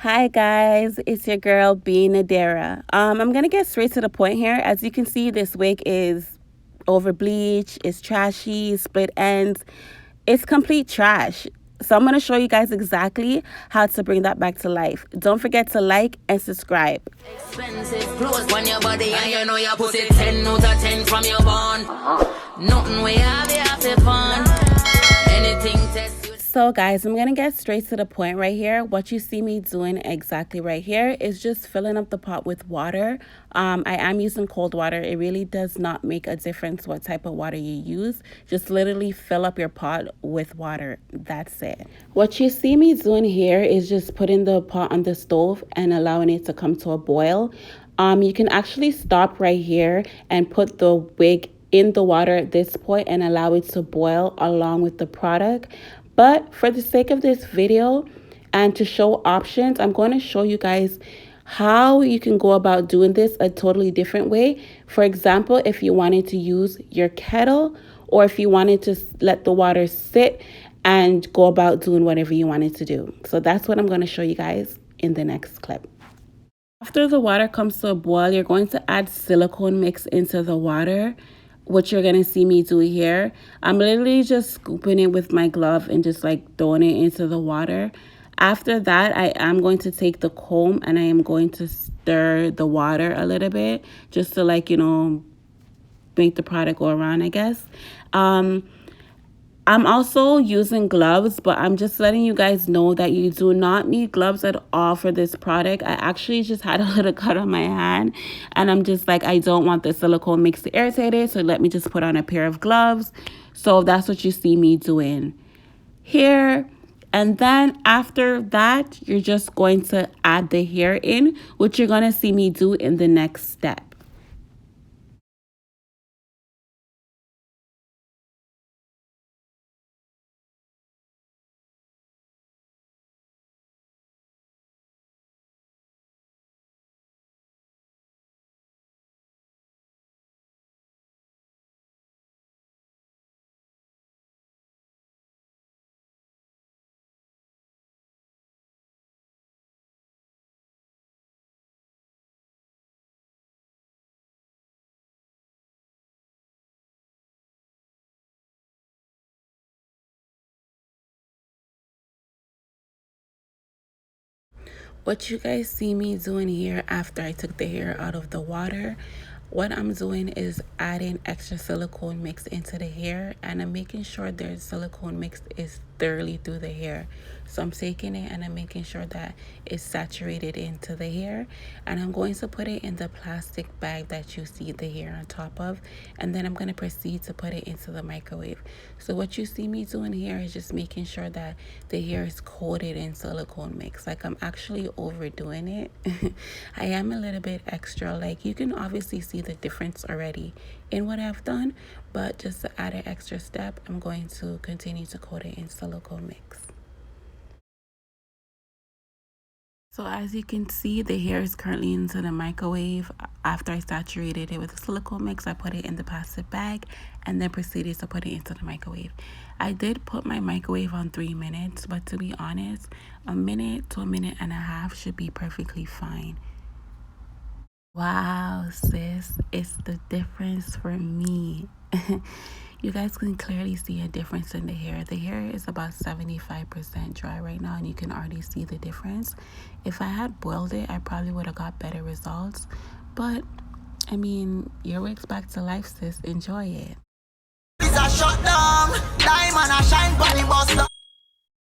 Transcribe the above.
Hi guys, it's your girl B Nadera. I'm gonna get straight to the point here. As you can see, this wig is over bleached, it's trashy, split ends, it's complete trash. So I'm gonna show you guys exactly how to bring that back to life. Don't forget to like and subscribe. Expensive clothes on your body and you know your pussy 10 out of 10 from your bond. Nothing we have to fun. Anything test you. So guys, I'm gonna get straight to the point right here. What you see me doing exactly right here is just filling up the pot with water. I am using cold water. It really does not make a difference what type of water you use. Just literally fill up your pot with water. That's it. What you see me doing here is just putting the pot on the stove and allowing it to come to a boil. You can actually stop right here and put the wig in the water at this point and allow it to boil along with the product. But for the sake of this video and to show options, I'm going to show you guys how you can go about doing this a totally different way. For example, if you wanted to use your kettle or if you wanted to let the water sit and go about doing whatever you wanted to do. So that's what I'm going to show you guys in the next clip. After the water comes to a boil, you're going to add silicone mix into the water, which you're going to see me do here. I'm literally just scooping it with my glove and just like throwing it into the water. After that, I am going to take the comb and I am going to stir the water a little bit just to like, make the product go around, I guess. I'm also using gloves, but I'm just letting you guys know that you do not need gloves at all for this product. I actually just had a little cut on my hand and I'm just like, I don't want the silicone mix to irritate it. So let me just put on a pair of gloves. So that's what you see me doing here. And then after that, you're just going to add the hair in, which you're going to see me do in the next step. What you guys see me doing here after I took the hair out of the water, what I'm doing is adding extra silicone mix into the hair, and I'm making sure the silicone mix is thoroughly through the hair. So I'm taking it and I'm making sure that it's saturated into the hair, and I'm going to put it in the plastic bag that you see the hair on top of, and then I'm going to proceed to put it into the microwave. So what you see me doing here is just making sure that the hair is coated in silicone mix. Like, I'm actually overdoing it. I am a little bit extra. Like, you can obviously see the difference already in what I've done, but just to add an extra step, I'm going to continue to coat it in silicone mix. So as you can see, the hair is currently into the microwave. After I saturated it with the silicone mix, I put it in the plastic bag and then proceeded to put it into the microwave. I did put my microwave on 3 minutes, but to be honest, a minute to a minute and a half should be perfectly fine. Wow, sis, it's the difference for me. You guys can clearly see a difference in the hair. The hair is about 75% dry right now, and you can already see the difference. If I had boiled it, I probably would have got better results. But, I mean, your wig's back to life, sis. Enjoy it.